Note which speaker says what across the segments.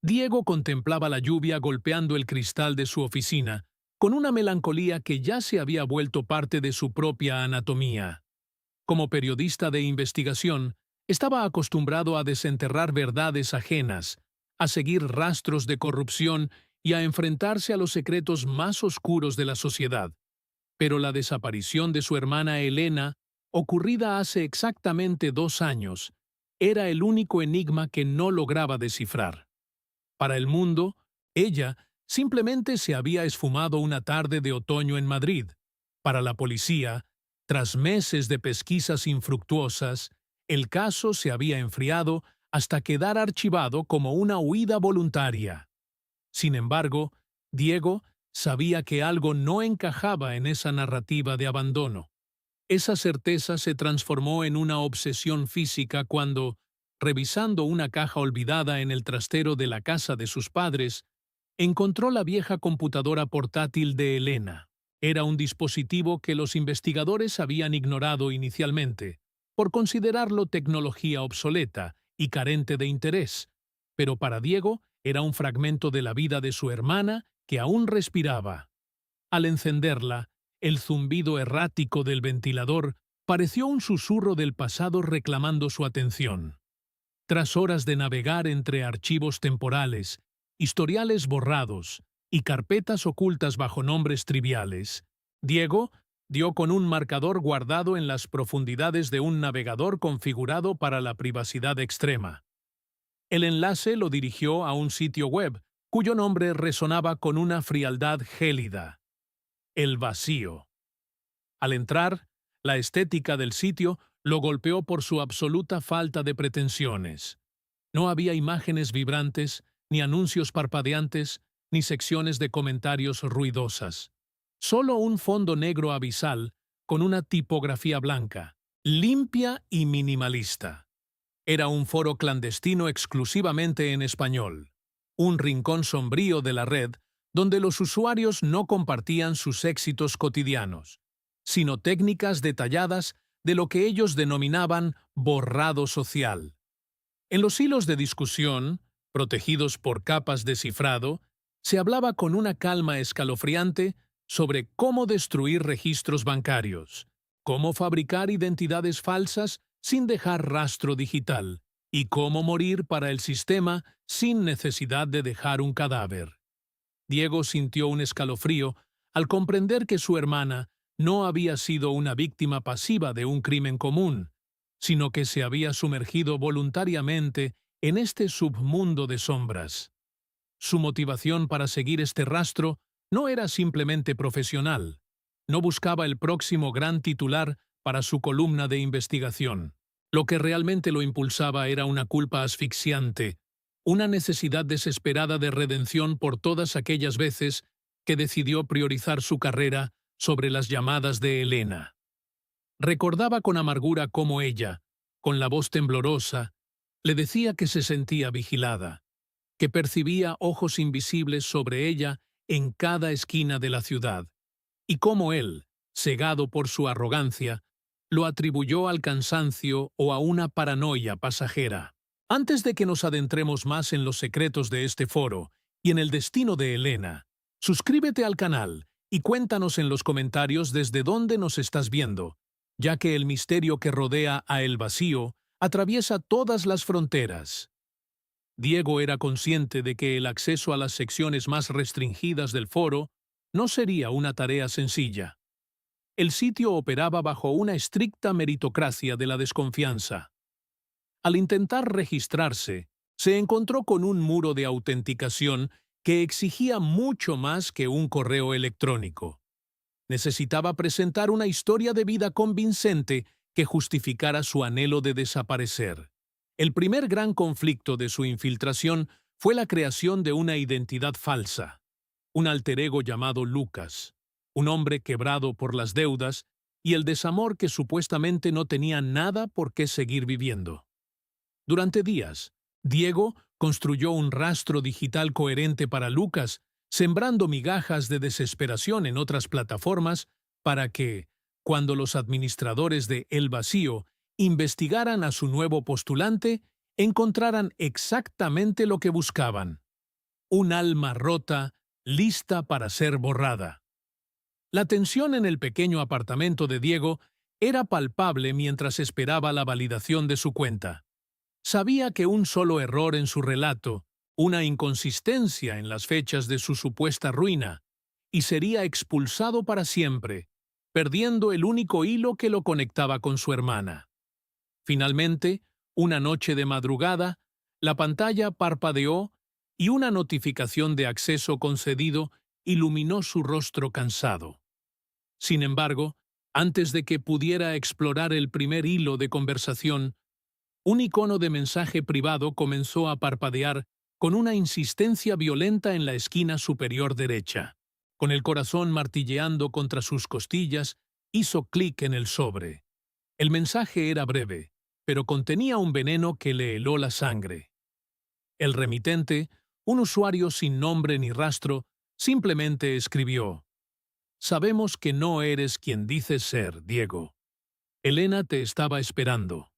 Speaker 1: Diego contemplaba la lluvia golpeando el cristal de su oficina, con una melancolía que ya se había vuelto parte de su propia anatomía. Como periodista de investigación, estaba acostumbrado a desenterrar verdades ajenas, a seguir rastros de corrupción y a enfrentarse a los secretos más oscuros de la sociedad. Pero la desaparición de su hermana Elena, ocurrida hace exactamente 2 años, era el único enigma que no lograba descifrar. Para el mundo, ella simplemente se había esfumado una tarde de otoño en Madrid. Para la policía, tras meses de pesquisas infructuosas, el caso se había enfriado hasta quedar archivado como una huida voluntaria. Sin embargo, Diego sabía que algo no encajaba en esa narrativa de abandono. Esa certeza se transformó en una obsesión física cuando, revisando una caja olvidada en el trastero de la casa de sus padres, encontró la vieja computadora portátil de Elena. Era un dispositivo que los investigadores habían ignorado inicialmente, por considerarlo tecnología obsoleta y carente de interés, pero para Diego era un fragmento de la vida de su hermana que aún respiraba. Al encenderla, el zumbido errático del ventilador pareció un susurro del pasado reclamando su atención. Tras horas de navegar entre archivos temporales, historiales borrados y carpetas ocultas bajo nombres triviales, Diego dio con un marcador guardado en las profundidades de un navegador configurado para la privacidad extrema. El enlace lo dirigió a un sitio web, cuyo nombre resonaba con una frialdad gélida: El Vacío. Al entrar, la estética del sitio lo golpeó por su absoluta falta de pretensiones. No había imágenes vibrantes, ni anuncios parpadeantes, ni secciones de comentarios ruidosas. Solo un fondo negro abisal con una tipografía blanca, limpia y minimalista. Era un foro clandestino exclusivamente en español, un rincón sombrío de la red donde los usuarios no compartían sus éxitos cotidianos, sino técnicas detalladas de lo que ellos denominaban borrado social. En los hilos de discusión, protegidos por capas de cifrado, se hablaba con una calma escalofriante sobre cómo destruir registros bancarios, cómo fabricar identidades falsas sin dejar rastro digital, y cómo morir para el sistema sin necesidad de dejar un cadáver. Diego sintió un escalofrío al comprender que su hermana no había sido una víctima pasiva de un crimen común, sino que se había sumergido voluntariamente en este submundo de sombras. Su motivación para seguir este rastro no era simplemente profesional. No buscaba el próximo gran titular para su columna de investigación. Lo que realmente lo impulsaba era una culpa asfixiante, una necesidad desesperada de redención por todas aquellas veces que decidió priorizar su carrera sobre las llamadas de Elena. Recordaba con amargura cómo ella, con la voz temblorosa, le decía que se sentía vigilada, que percibía ojos invisibles sobre ella en cada esquina de la ciudad, y cómo él, cegado por su arrogancia, lo atribuyó al cansancio o a una paranoia pasajera. Antes de que nos adentremos más en los secretos de este foro y en el destino de Elena, suscríbete al canal y cuéntanos en los comentarios desde dónde nos estás viendo, ya que el misterio que rodea a El Vacío atraviesa todas las fronteras. Diego era consciente de que el acceso a las secciones más restringidas del foro no sería una tarea sencilla. El sitio operaba bajo una estricta meritocracia de la desconfianza. Al intentar registrarse, se encontró con un muro de autenticación que exigía mucho más que un correo electrónico. Necesitaba presentar una historia de vida convincente que justificara su anhelo de desaparecer. El primer gran conflicto de su infiltración fue la creación de una identidad falsa, un alter ego llamado Lucas, un hombre quebrado por las deudas y el desamor que supuestamente no tenía nada por qué seguir viviendo. Durante días, Diego construyó un rastro digital coherente para Lucas, sembrando migajas de desesperación en otras plataformas para que, cuando los administradores de El Vacío investigaran a su nuevo postulante, encontraran exactamente lo que buscaban: un alma rota, lista para ser borrada. La tensión en el pequeño apartamento de Diego era palpable mientras esperaba la validación de su cuenta. Sabía que un solo error en su relato, una inconsistencia en las fechas de su supuesta ruina, y sería expulsado para siempre, perdiendo el único hilo que lo conectaba con su hermana. Finalmente, una noche de madrugada, la pantalla parpadeó y una notificación de acceso concedido iluminó su rostro cansado. Sin embargo, antes de que pudiera explorar el primer hilo de conversación, un icono de mensaje privado comenzó a parpadear con una insistencia violenta en la esquina superior derecha. Con el corazón martilleando contra sus costillas, hizo clic en el sobre. El mensaje era breve, pero contenía un veneno que le heló la sangre. El remitente, un usuario sin nombre ni rastro, simplemente escribió: «Sabemos que no eres quien dices ser, Diego. Elena te estaba esperando».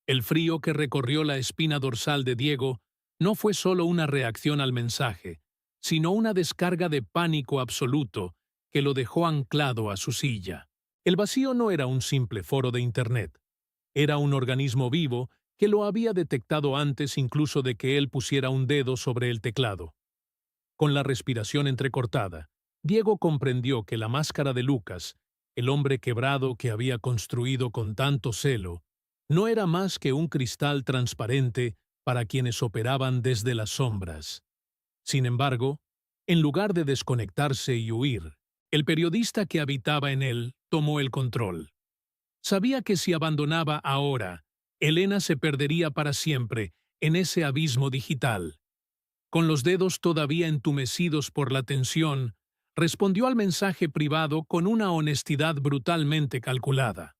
Speaker 1: El frío que recorrió la espina dorsal de Diego no fue solo una reacción al mensaje, sino una descarga de pánico absoluto que lo dejó anclado a su silla. El vacío no era un simple foro de Internet. Era un organismo vivo que lo había detectado antes incluso de que él pusiera un dedo sobre el teclado. Con la respiración entrecortada, Diego comprendió que la máscara de Lucas, el hombre quebrado que había construido con tanto celo, no era más que un cristal transparente para quienes operaban desde las sombras. Sin embargo, en lugar de desconectarse y huir, el periodista que habitaba en él tomó el control. Sabía que si abandonaba ahora, Elena se perdería para siempre en ese abismo digital. Con los dedos todavía entumecidos por la tensión, respondió al mensaje privado con una honestidad brutalmente calculada.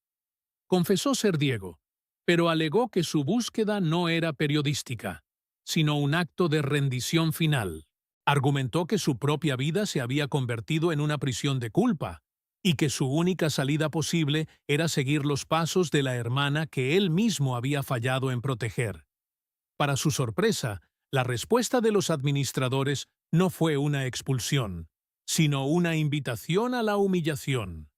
Speaker 1: Confesó ser Diego, pero alegó que su búsqueda no era periodística, sino un acto de rendición final. Argumentó que su propia vida se había convertido en una prisión de culpa, y que su única salida posible era seguir los pasos de la hermana que él mismo había fallado en proteger. Para su sorpresa, la respuesta de los administradores no fue una expulsión, sino una invitación a la humillación.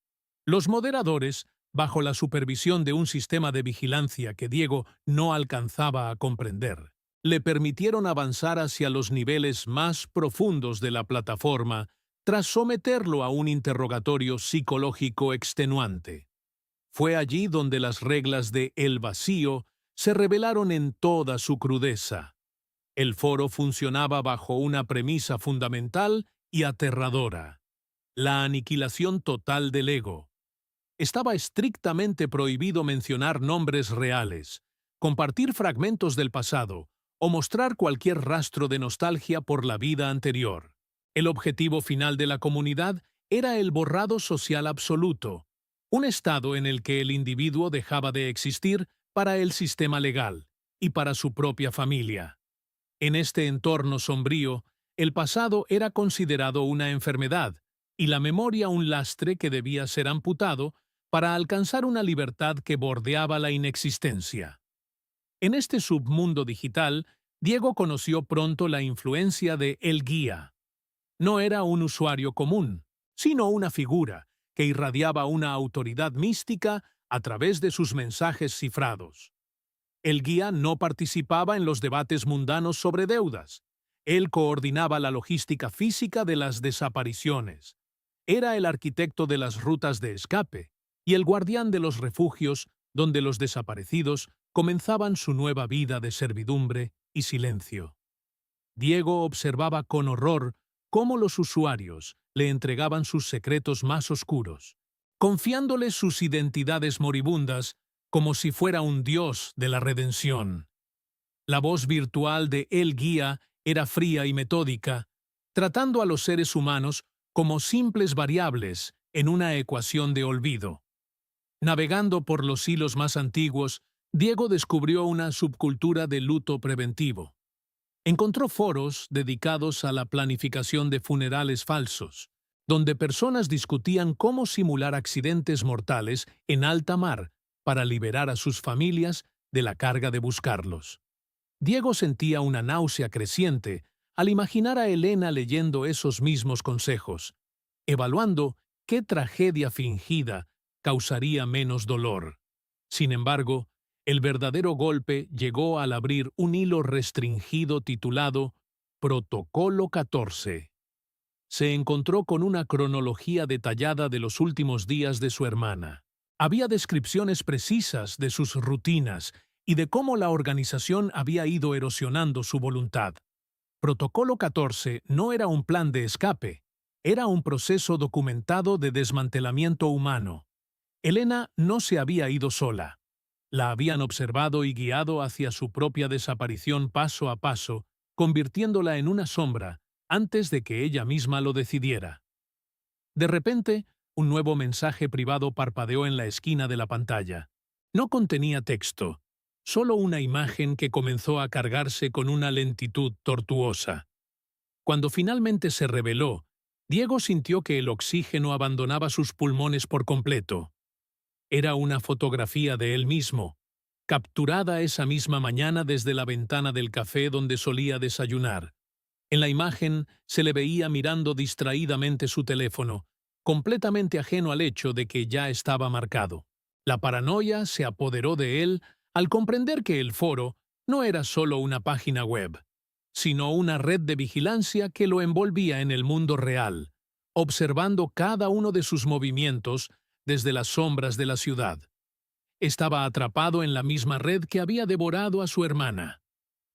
Speaker 1: Los moderadores, bajo la supervisión de un sistema de vigilancia que Diego no alcanzaba a comprender, le permitieron avanzar hacia los niveles más profundos de la plataforma tras someterlo a un interrogatorio psicológico extenuante. Fue allí donde las reglas de El Vacío se revelaron en toda su crudeza. El foro funcionaba bajo una premisa fundamental y aterradora: la aniquilación total del ego. Estaba estrictamente prohibido mencionar nombres reales, compartir fragmentos del pasado o mostrar cualquier rastro de nostalgia por la vida anterior. El objetivo final de la comunidad era el borrado social absoluto, un estado en el que el individuo dejaba de existir para el sistema legal y para su propia familia. En este entorno sombrío, el pasado era considerado una enfermedad y la memoria un lastre que debía ser amputado para alcanzar una libertad que bordeaba la inexistencia. En este submundo digital, Diego conoció pronto la influencia de El Guía. No era un usuario común, sino una figura que irradiaba una autoridad mística a través de sus mensajes cifrados. El guía no participaba en los debates mundanos sobre deudas. Él coordinaba la logística física de las desapariciones. Era el arquitecto de las rutas de escape y el guardián de los refugios donde los desaparecidos comenzaban su nueva vida de servidumbre y silencio. Diego observaba con horror cómo los usuarios le entregaban sus secretos más oscuros, confiándole sus identidades moribundas como si fuera un dios de la redención. La voz virtual de El Guía era fría y metódica, tratando a los seres humanos como simples variables en una ecuación de olvido. Navegando por los hilos más antiguos, Diego descubrió una subcultura de luto preventivo. Encontró foros dedicados a la planificación de funerales falsos, donde personas discutían cómo simular accidentes mortales en alta mar para liberar a sus familias de la carga de buscarlos. Diego sentía una náusea creciente al imaginar a Elena leyendo esos mismos consejos, evaluando qué tragedia fingida causaría menos dolor. Sin embargo, el verdadero golpe llegó al abrir un hilo restringido titulado Protocolo 14. Se encontró con una cronología detallada de los últimos días de su hermana. Había descripciones precisas de sus rutinas y de cómo la organización había ido erosionando su voluntad. Protocolo 14 no era un plan de escape, era un proceso documentado de desmantelamiento humano. Elena no se había ido sola. La habían observado y guiado hacia su propia desaparición paso a paso, convirtiéndola en una sombra antes de que ella misma lo decidiera. De repente, un nuevo mensaje privado parpadeó en la esquina de la pantalla. No contenía texto, solo una imagen que comenzó a cargarse con una lentitud tortuosa. Cuando finalmente se reveló, Diego sintió que el oxígeno abandonaba sus pulmones por completo. Era una fotografía de él mismo, capturada esa misma mañana desde la ventana del café donde solía desayunar. En la imagen se le veía mirando distraídamente su teléfono, completamente ajeno al hecho de que ya estaba marcado. La paranoia se apoderó de él al comprender que el foro no era solo una página web, sino una red de vigilancia que lo envolvía en el mundo real, observando cada uno de sus movimientos desde las sombras de la ciudad. Estaba atrapado en la misma red que había devorado a su hermana.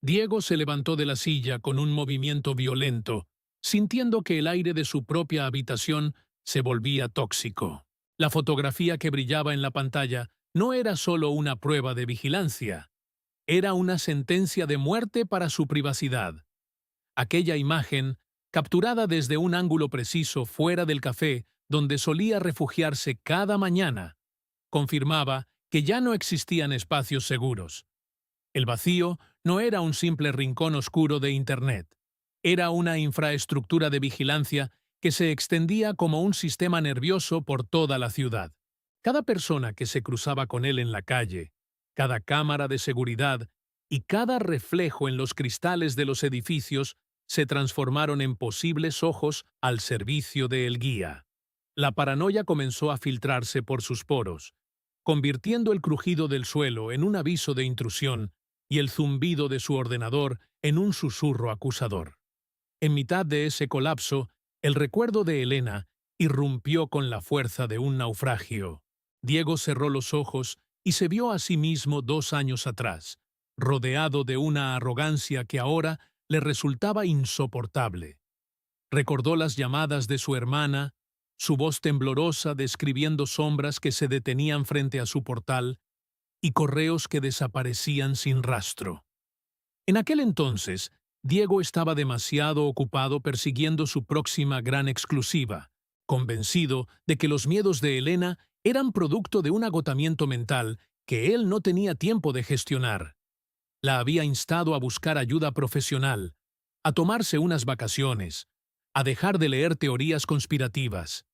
Speaker 1: Diego se levantó de la silla con un movimiento violento, sintiendo que el aire de su propia habitación se volvía tóxico. La fotografía que brillaba en la pantalla no era solo una prueba de vigilancia, era una sentencia de muerte para su privacidad. Aquella imagen, capturada desde un ángulo preciso fuera del café donde solía refugiarse cada mañana, confirmaba que ya no existían espacios seguros. El vacío no era un simple rincón oscuro de Internet. Era una infraestructura de vigilancia que se extendía como un sistema nervioso por toda la ciudad. Cada persona que se cruzaba con él en la calle, cada cámara de seguridad y cada reflejo en los cristales de los edificios se transformaron en posibles ojos al servicio de el guía. La paranoia comenzó a filtrarse por sus poros, convirtiendo el crujido del suelo en un aviso de intrusión y el zumbido de su ordenador en un susurro acusador. En mitad de ese colapso, el recuerdo de Elena irrumpió con la fuerza de un naufragio. Diego cerró los ojos y se vio a sí mismo 2 años atrás, rodeado de una arrogancia que ahora le resultaba insoportable. Recordó las llamadas de su hermana, su voz temblorosa describiendo sombras que se detenían frente a su portal y correos que desaparecían sin rastro. En aquel entonces, Diego estaba demasiado ocupado persiguiendo su próxima gran exclusiva, convencido de que los miedos de Elena eran producto de un agotamiento mental que él no tenía tiempo de gestionar. La había instado a buscar ayuda profesional, a tomarse unas vacaciones, a dejar de leer teorías conspirativas.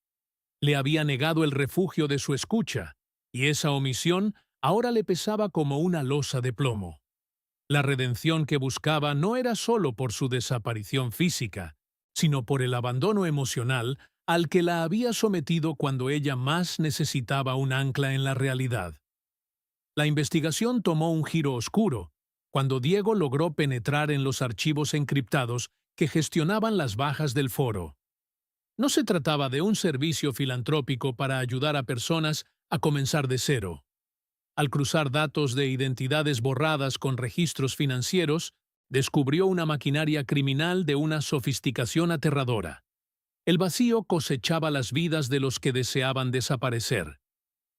Speaker 1: Le había negado el refugio de su escucha, y esa omisión ahora le pesaba como una losa de plomo. La redención que buscaba no era solo por su desaparición física, sino por el abandono emocional al que la había sometido cuando ella más necesitaba un ancla en la realidad. La investigación tomó un giro oscuro, cuando Diego logró penetrar en los archivos encriptados que gestionaban las bajas del foro. No se trataba de un servicio filantrópico para ayudar a personas a comenzar de cero. Al cruzar datos de identidades borradas con registros financieros, descubrió una maquinaria criminal de una sofisticación aterradora. El vacío cosechaba las vidas de los que deseaban desaparecer.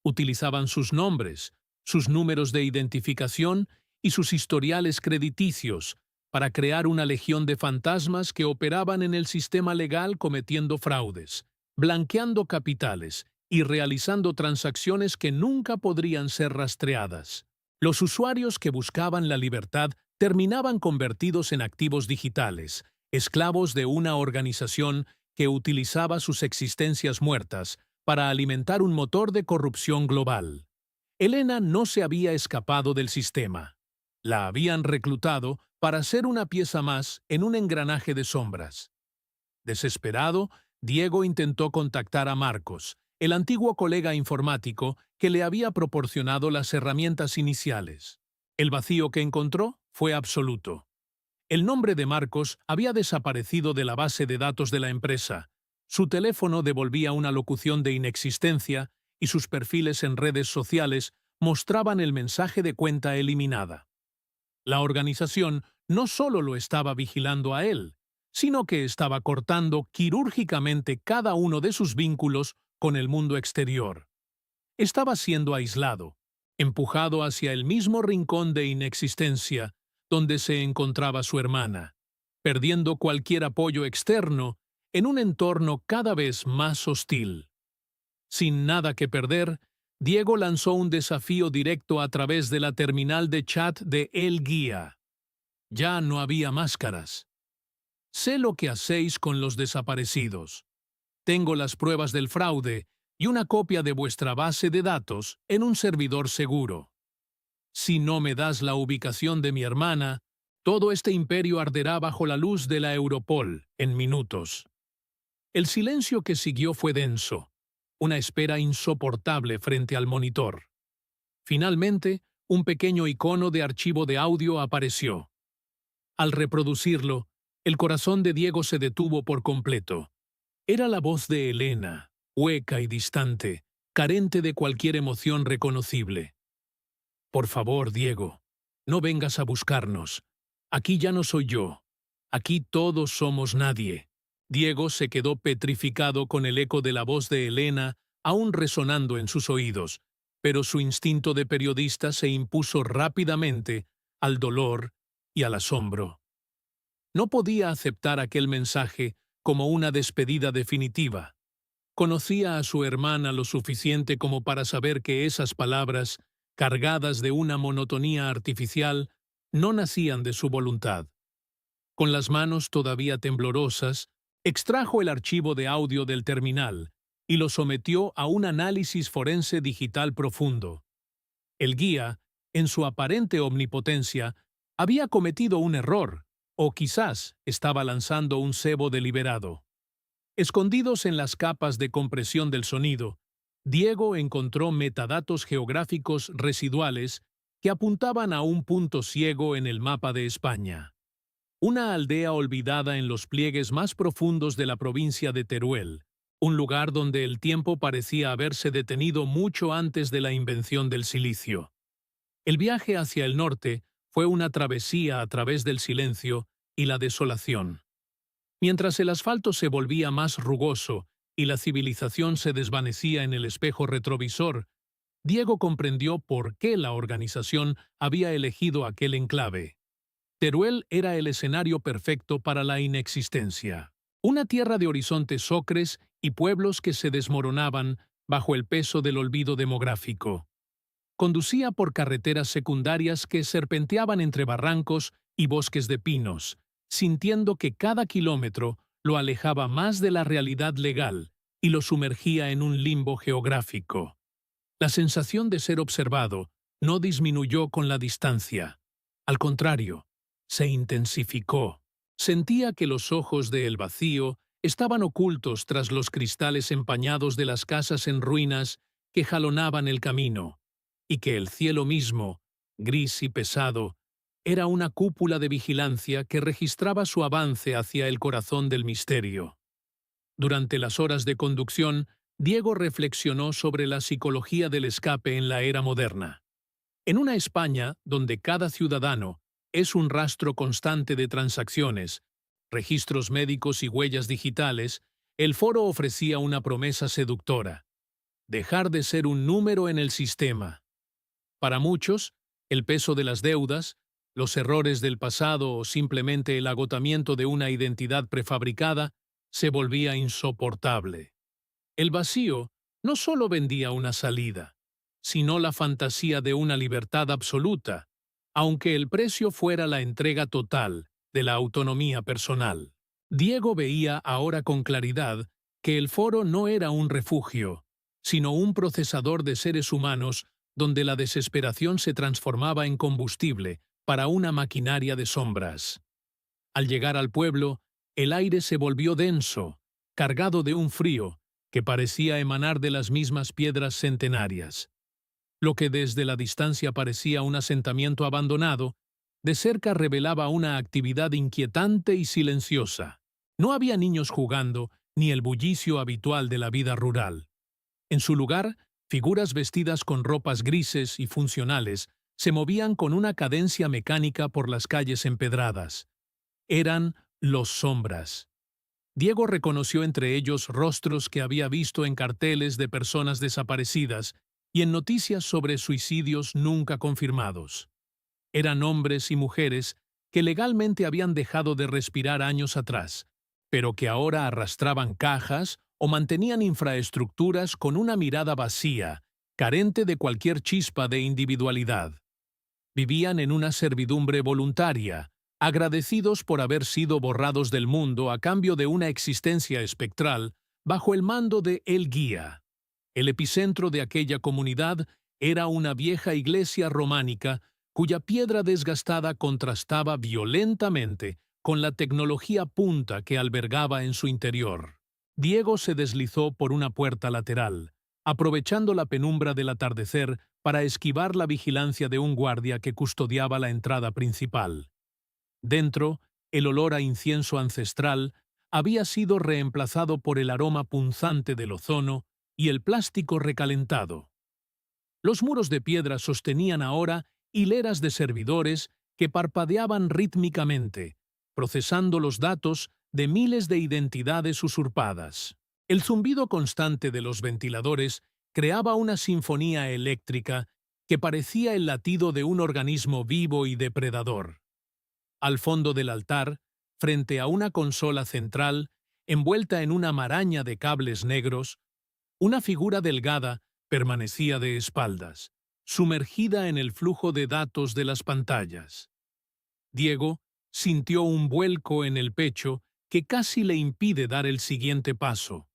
Speaker 1: Utilizaban sus nombres, sus números de identificación y sus historiales crediticios para crear una legión de fantasmas que operaban en el sistema legal cometiendo fraudes, blanqueando capitales y realizando transacciones que nunca podrían ser rastreadas. Los usuarios que buscaban la libertad terminaban convertidos en activos digitales, esclavos de una organización que utilizaba sus existencias muertas para alimentar un motor de corrupción global. Elena no se había escapado del sistema. La habían reclutado para ser una pieza más en un engranaje de sombras. Desesperado, Diego intentó contactar a Marcos, el antiguo colega informático que le había proporcionado las herramientas iniciales. El vacío que encontró fue absoluto. El nombre de Marcos había desaparecido de la base de datos de la empresa. Su teléfono devolvía una locución de inexistencia y sus perfiles en redes sociales mostraban el mensaje de cuenta eliminada. La organización no solo lo estaba vigilando a él, sino que estaba cortando quirúrgicamente cada uno de sus vínculos con el mundo exterior. Estaba siendo aislado, empujado hacia el mismo rincón de inexistencia donde se encontraba su hermana, perdiendo cualquier apoyo externo en un entorno cada vez más hostil. Sin nada que perder, Diego lanzó un desafío directo a través de la terminal de chat de El Guía. Ya no había máscaras. Sé lo que hacéis con los desaparecidos. Tengo las pruebas del fraude y una copia de vuestra base de datos en un servidor seguro. Si no me das la ubicación de mi hermana, todo este imperio arderá bajo la luz de la Europol en minutos. El silencio que siguió fue denso, una espera insoportable frente al monitor. Finalmente, un pequeño icono de archivo de audio apareció. Al reproducirlo, el corazón de Diego se detuvo por completo. Era la voz de Elena, hueca y distante, carente de cualquier emoción reconocible. Por favor, Diego, no vengas a buscarnos. Aquí ya no soy yo. Aquí todos somos nadie. Diego se quedó petrificado con el eco de la voz de Elena aún resonando en sus oídos, pero su instinto de periodista se impuso rápidamente al dolor y al asombro. No podía aceptar aquel mensaje como una despedida definitiva. Conocía a su hermana lo suficiente como para saber que esas palabras, cargadas de una monotonía artificial, no nacían de su voluntad. Con las manos todavía temblorosas, extrajo el archivo de audio del terminal y lo sometió a un análisis forense digital profundo. El guía, en su aparente omnipotencia, había cometido un error, o quizás estaba lanzando un cebo deliberado. Escondidos en las capas de compresión del sonido, Diego encontró metadatos geográficos residuales que apuntaban a un punto ciego en el mapa de España. Una aldea olvidada en los pliegues más profundos de la provincia de Teruel, un lugar donde el tiempo parecía haberse detenido mucho antes de la invención del silicio. El viaje hacia el norte fue una travesía a través del silencio y la desolación. Mientras el asfalto se volvía más rugoso y la civilización se desvanecía en el espejo retrovisor, Diego comprendió por qué la organización había elegido aquel enclave. Teruel era el escenario perfecto para la inexistencia. Una tierra de horizontes ocres y pueblos que se desmoronaban bajo el peso del olvido demográfico. Conducía por carreteras secundarias que serpenteaban entre barrancos y bosques de pinos, sintiendo que cada kilómetro lo alejaba más de la realidad legal y lo sumergía en un limbo geográfico. La sensación de ser observado no disminuyó con la distancia. Al contrario, se intensificó. Sentía que los ojos de El Vacío estaban ocultos tras los cristales empañados de las casas en ruinas que jalonaban el camino, y que el cielo mismo, gris y pesado, era una cúpula de vigilancia que registraba su avance hacia el corazón del misterio. Durante las horas de conducción, Diego reflexionó sobre la psicología del escape en la era moderna. En una España donde cada ciudadano es un rastro constante de transacciones, registros médicos y huellas digitales, el foro ofrecía una promesa seductora: dejar de ser un número en el sistema. Para muchos, el peso de las deudas, los errores del pasado o simplemente el agotamiento de una identidad prefabricada se volvía insoportable. El vacío no solo vendía una salida, sino la fantasía de una libertad absoluta, aunque el precio fuera la entrega total de la autonomía personal. Diego veía ahora con claridad que el foro no era un refugio, sino un procesador de seres humanos donde la desesperación se transformaba en combustible para una maquinaria de sombras. Al llegar al pueblo, el aire se volvió denso, cargado de un frío que parecía emanar de las mismas piedras centenarias. Lo que desde la distancia parecía un asentamiento abandonado, de cerca revelaba una actividad inquietante y silenciosa. No había niños jugando, ni el bullicio habitual de la vida rural. En su lugar, figuras vestidas con ropas grises y funcionales se movían con una cadencia mecánica por las calles empedradas. Eran los sombras. Diego reconoció entre ellos rostros que había visto en carteles de personas desaparecidas y en noticias sobre suicidios nunca confirmados. Eran hombres y mujeres que legalmente habían dejado de respirar años atrás, pero que ahora arrastraban cajas o mantenían infraestructuras con una mirada vacía, carente de cualquier chispa de individualidad. Vivían en una servidumbre voluntaria, agradecidos por haber sido borrados del mundo a cambio de una existencia espectral bajo el mando de El Guía. El epicentro de aquella comunidad era una vieja iglesia románica cuya piedra desgastada contrastaba violentamente con la tecnología punta que albergaba en su interior. Diego se deslizó por una puerta lateral, aprovechando la penumbra del atardecer para esquivar la vigilancia de un guardia que custodiaba la entrada principal. Dentro, el olor a incienso ancestral había sido reemplazado por el aroma punzante del ozono y el plástico recalentado. Los muros de piedra sostenían ahora hileras de servidores que parpadeaban rítmicamente, procesando los datos de miles de identidades usurpadas. El zumbido constante de los ventiladores creaba una sinfonía eléctrica que parecía el latido de un organismo vivo y depredador. Al fondo del altar, frente a una consola central, envuelta en una maraña de cables negros, una figura delgada permanecía de espaldas, sumergida en el flujo de datos de las pantallas. Diego sintió un vuelco en el pecho que casi le impide dar el siguiente paso.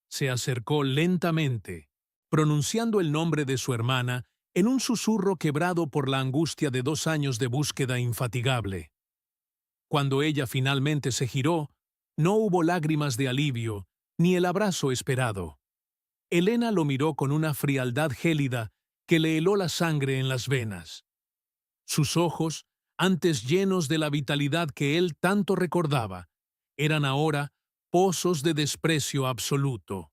Speaker 1: Se acercó lentamente, pronunciando el nombre de su hermana en un susurro quebrado por la angustia de 2 años de búsqueda infatigable. Cuando ella finalmente se giró, no hubo lágrimas de alivio, ni el abrazo esperado. Elena lo miró con una frialdad gélida que le heló la sangre en las venas. Sus ojos, antes llenos de la vitalidad que él tanto recordaba, eran ahora pozos de desprecio absoluto.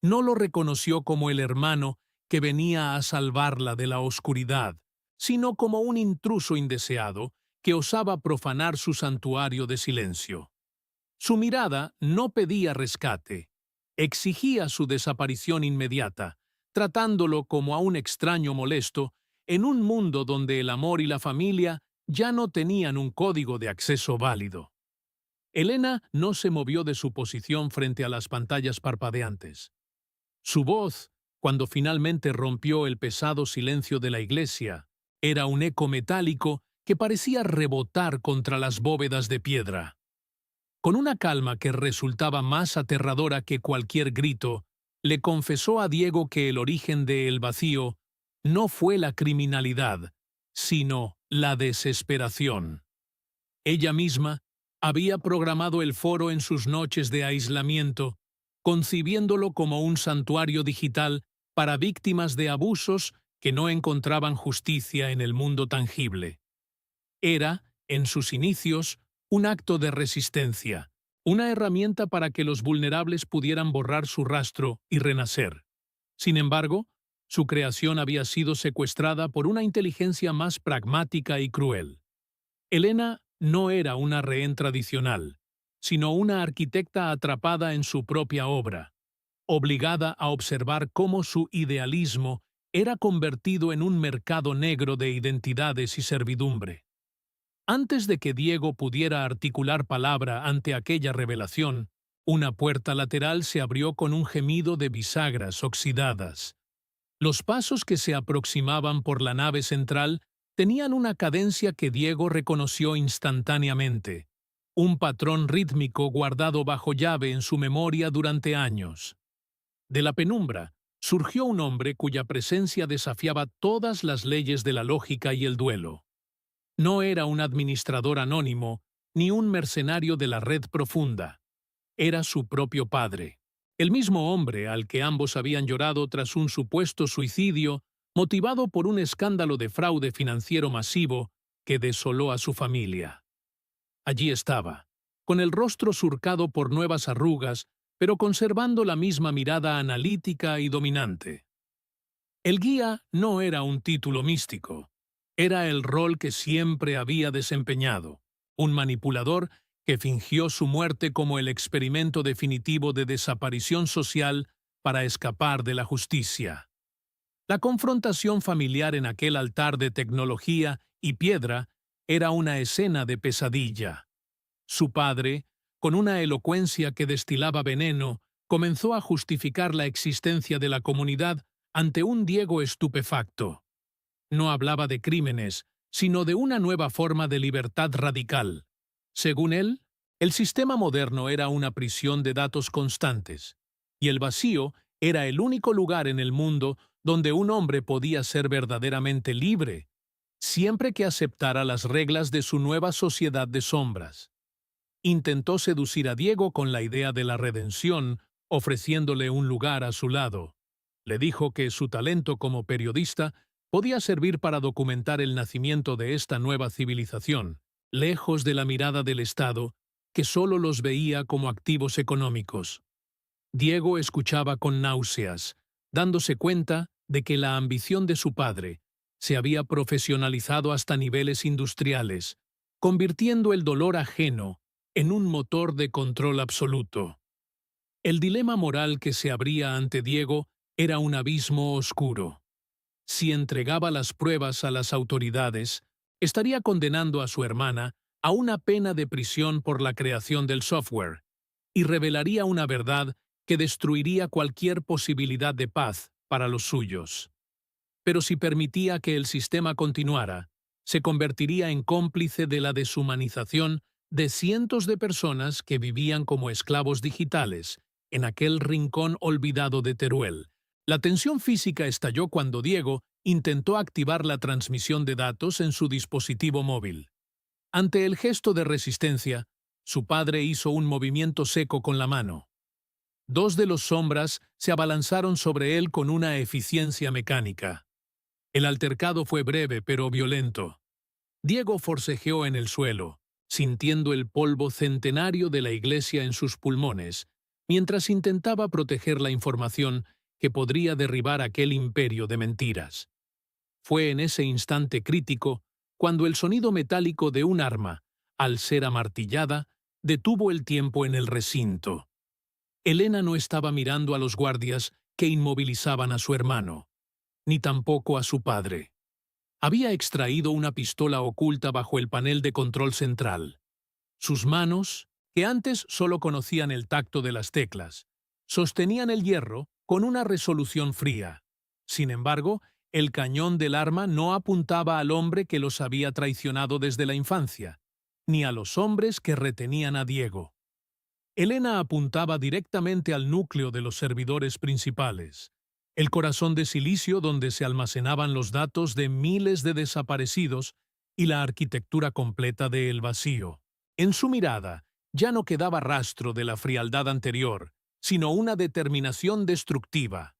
Speaker 1: No lo reconoció como el hermano que venía a salvarla de la oscuridad, sino como un intruso indeseado que osaba profanar su santuario de silencio. Su mirada no pedía rescate, exigía su desaparición inmediata, tratándolo como a un extraño molesto en un mundo donde el amor y la familia ya no tenían un código de acceso válido. Elena no se movió de su posición frente a las pantallas parpadeantes. Su voz, cuando finalmente rompió el pesado silencio de la iglesia, era un eco metálico que parecía rebotar contra las bóvedas de piedra. Con una calma que resultaba más aterradora que cualquier grito, le confesó a Diego que el origen de El Vacío no fue la criminalidad, sino la desesperación. Ella misma había programado el foro en sus noches de aislamiento, concibiéndolo como un santuario digital para víctimas de abusos que no encontraban justicia en el mundo tangible. Era, en sus inicios, un acto de resistencia, una herramienta para que los vulnerables pudieran borrar su rastro y renacer. Sin embargo, su creación había sido secuestrada por una inteligencia más pragmática y cruel. Elena no era una rehén tradicional, sino una arquitecta atrapada en su propia obra, obligada a observar cómo su idealismo era convertido en un mercado negro de identidades y servidumbre. Antes de que Diego pudiera articular palabra ante aquella revelación, una puerta lateral se abrió con un gemido de bisagras oxidadas. Los pasos que se aproximaban por la nave central tenían una cadencia que Diego reconoció instantáneamente, un patrón rítmico guardado bajo llave en su memoria durante años. De la penumbra surgió un hombre cuya presencia desafiaba todas las leyes de la lógica y el duelo. No era un administrador anónimo, ni un mercenario de la red profunda. Era su propio padre, el mismo hombre al que ambos habían llorado tras un supuesto suicidio motivado por un escándalo de fraude financiero masivo que desoló a su familia. Allí estaba, con el rostro surcado por nuevas arrugas, pero conservando la misma mirada analítica y dominante. El guía no era un título místico, era el rol que siempre había desempeñado, un manipulador que fingió su muerte como el experimento definitivo de desaparición social para escapar de la justicia. La confrontación familiar en aquel altar de tecnología y piedra era una escena de pesadilla. Su padre, con una elocuencia que destilaba veneno, comenzó a justificar la existencia de la comunidad ante un Diego estupefacto. No hablaba de crímenes, sino de una nueva forma de libertad radical. Según él, el sistema moderno era una prisión de datos constantes, y el vacío era el único lugar en el mundo donde un hombre podía ser verdaderamente libre, siempre que aceptara las reglas de su nueva sociedad de sombras. Intentó seducir a Diego con la idea de la redención, ofreciéndole un lugar a su lado. Le dijo que su talento como periodista podía servir para documentar el nacimiento de esta nueva civilización, lejos de la mirada del Estado, que solo los veía como activos económicos. Diego escuchaba con náuseas, dándose cuenta de que la ambición de su padre se había profesionalizado hasta niveles industriales, convirtiendo el dolor ajeno en un motor de control absoluto. El dilema moral que se abría ante Diego era un abismo oscuro. Si entregaba las pruebas a las autoridades, estaría condenando a su hermana a una pena de prisión por la creación del software, y revelaría una verdad que destruiría cualquier posibilidad de paz para los suyos. Pero si permitía que el sistema continuara, se convertiría en cómplice de la deshumanización de cientos de personas que vivían como esclavos digitales en aquel rincón olvidado de Teruel. La tensión física estalló cuando Diego intentó activar la transmisión de datos en su dispositivo móvil. Ante el gesto de resistencia, su padre hizo un movimiento seco con la mano. Dos de los sombras se abalanzaron sobre él con una eficiencia mecánica. El altercado fue breve pero violento. Diego forcejeó en el suelo, sintiendo el polvo centenario de la iglesia en sus pulmones, mientras intentaba proteger la información que podría derribar aquel imperio de mentiras. Fue en ese instante crítico cuando el sonido metálico de un arma, al ser amartillada, detuvo el tiempo en el recinto. Elena no estaba mirando a los guardias que inmovilizaban a su hermano, ni tampoco a su padre. Había extraído una pistola oculta bajo el panel de control central. Sus manos, que antes solo conocían el tacto de las teclas, sostenían el hierro con una resolución fría. Sin embargo, el cañón del arma no apuntaba al hombre que los había traicionado desde la infancia, ni a los hombres que retenían a Diego. Elena apuntaba directamente al núcleo de los servidores principales, el corazón de silicio donde se almacenaban los datos de miles de desaparecidos y la arquitectura completa de El Vacío. En su mirada ya no quedaba rastro de la frialdad anterior, sino una determinación destructiva.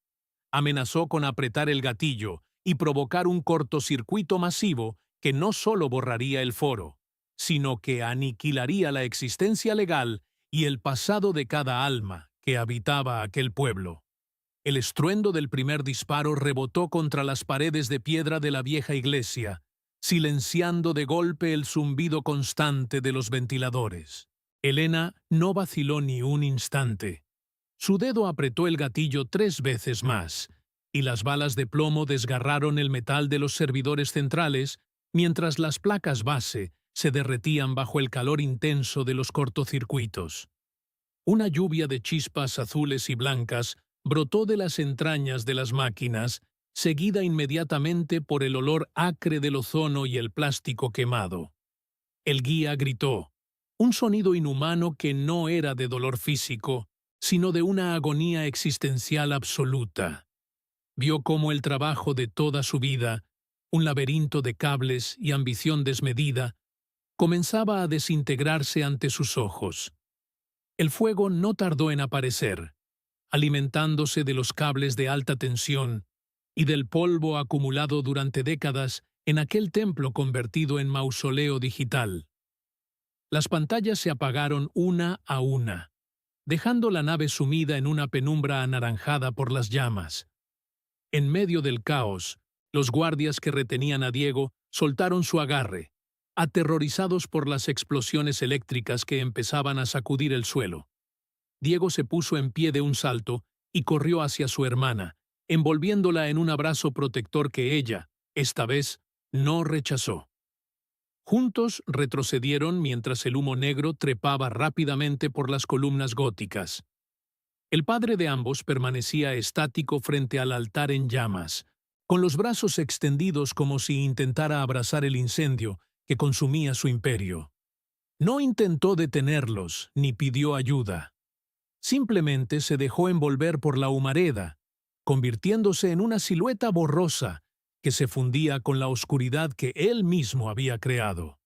Speaker 1: Amenazó con apretar el gatillo y provocar un cortocircuito masivo que no solo borraría el foro, sino que aniquilaría la existencia legal y el pasado de cada alma que habitaba aquel pueblo. El estruendo del primer disparo rebotó contra las paredes de piedra de la vieja iglesia, silenciando de golpe el zumbido constante de los ventiladores. Elena no vaciló ni un instante. Su dedo apretó el gatillo 3 veces más, y las balas de plomo desgarraron el metal de los servidores centrales, mientras las placas base se derretían bajo el calor intenso de los cortocircuitos. Una lluvia de chispas azules y blancas brotó de las entrañas de las máquinas, seguida inmediatamente por el olor acre del ozono y el plástico quemado. El guía gritó, un sonido inhumano que no era de dolor físico, sino de una agonía existencial absoluta. Vio cómo el trabajo de toda su vida, un laberinto de cables y ambición desmedida, comenzaba a desintegrarse ante sus ojos. El fuego no tardó en aparecer, alimentándose de los cables de alta tensión y del polvo acumulado durante décadas en aquel templo convertido en mausoleo digital. Las pantallas se apagaron una a una, dejando la nave sumida en una penumbra anaranjada por las llamas. En medio del caos, los guardias que retenían a Diego soltaron su agarre, aterrorizados por las explosiones eléctricas que empezaban a sacudir el suelo. Diego se puso en pie de un salto y corrió hacia su hermana, envolviéndola en un abrazo protector que ella, esta vez, no rechazó. Juntos retrocedieron mientras el humo negro trepaba rápidamente por las columnas góticas. El padre de ambos permanecía estático frente al altar en llamas, con los brazos extendidos como si intentara abrazar el incendio que consumía su imperio. No intentó detenerlos ni pidió ayuda. Simplemente se dejó envolver por la humareda, convirtiéndose en una silueta borrosa que se fundía con la oscuridad que él mismo había creado.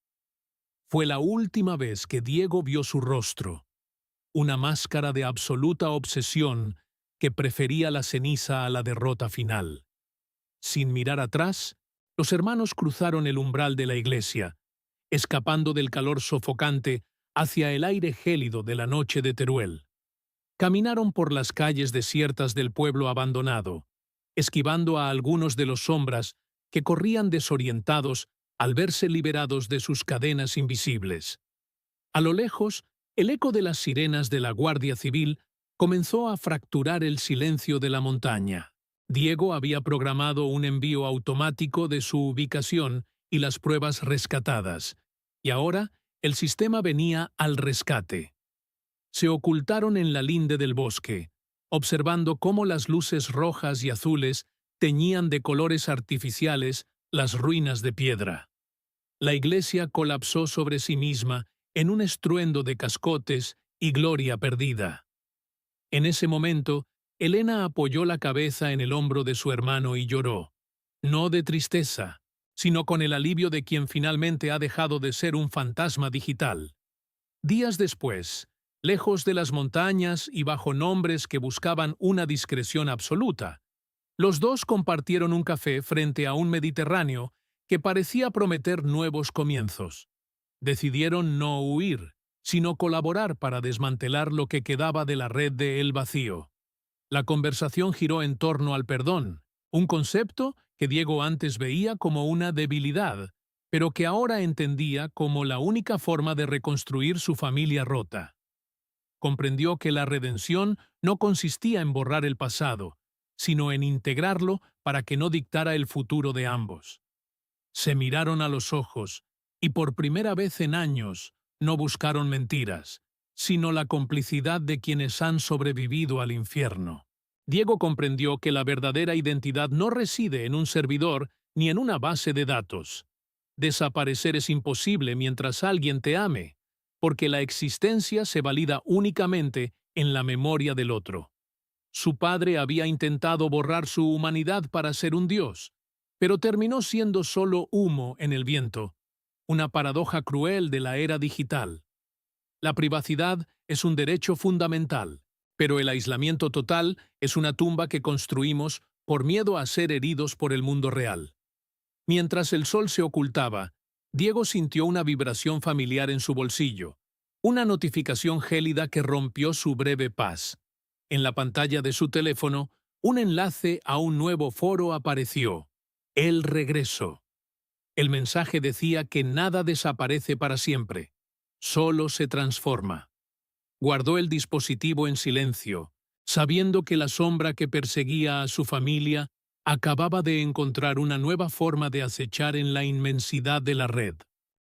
Speaker 1: Fue la última vez que Diego vio su rostro, una máscara de absoluta obsesión que prefería la ceniza a la derrota final. Sin mirar atrás, los hermanos cruzaron el umbral de la iglesia, escapando del calor sofocante hacia el aire gélido de la noche de Teruel. Caminaron por las calles desiertas del pueblo abandonado, esquivando a algunos de los sombras que corrían desorientados al verse liberados de sus cadenas invisibles. A lo lejos, el eco de las sirenas de la Guardia Civil comenzó a fracturar el silencio de la montaña. Diego había programado un envío automático de su ubicación y las pruebas rescatadas, y ahora el sistema venía al rescate. Se ocultaron en la linde del bosque, observando cómo las luces rojas y azules teñían de colores artificiales las ruinas de piedra. La iglesia colapsó sobre sí misma en un estruendo de cascotes y gloria perdida. En ese momento, Elena apoyó la cabeza en el hombro de su hermano y lloró, no de tristeza, sino con el alivio de quien finalmente ha dejado de ser un fantasma digital. Días después, lejos de las montañas y bajo nombres que buscaban una discreción absoluta, los dos compartieron un café frente a un Mediterráneo que parecía prometer nuevos comienzos. Decidieron no huir, sino colaborar para desmantelar lo que quedaba de la red de El Vacío. La conversación giró en torno al perdón, un concepto que Diego antes veía como una debilidad, pero que ahora entendía como la única forma de reconstruir su familia rota. Comprendió que la redención no consistía en borrar el pasado, sino en integrarlo para que no dictara el futuro de ambos. Se miraron a los ojos, y por primera vez en años no buscaron mentiras, sino la complicidad de quienes han sobrevivido al infierno. Diego comprendió que la verdadera identidad no reside en un servidor ni en una base de datos. Desaparecer es imposible mientras alguien te ame, porque la existencia se valida únicamente en la memoria del otro. Su padre había intentado borrar su humanidad para ser un dios, pero terminó siendo solo humo en el viento, una paradoja cruel de la era digital. La privacidad es un derecho fundamental, pero el aislamiento total es una tumba que construimos por miedo a ser heridos por el mundo real. Mientras el sol se ocultaba, Diego sintió una vibración familiar en su bolsillo, una notificación gélida que rompió su breve paz. En la pantalla de su teléfono, un enlace a un nuevo foro apareció. El regreso. El mensaje decía que nada desaparece para siempre, solo se transforma. Guardó el dispositivo en silencio, sabiendo que la sombra que perseguía a su familia acababa de encontrar una nueva forma de acechar en la inmensidad de la red.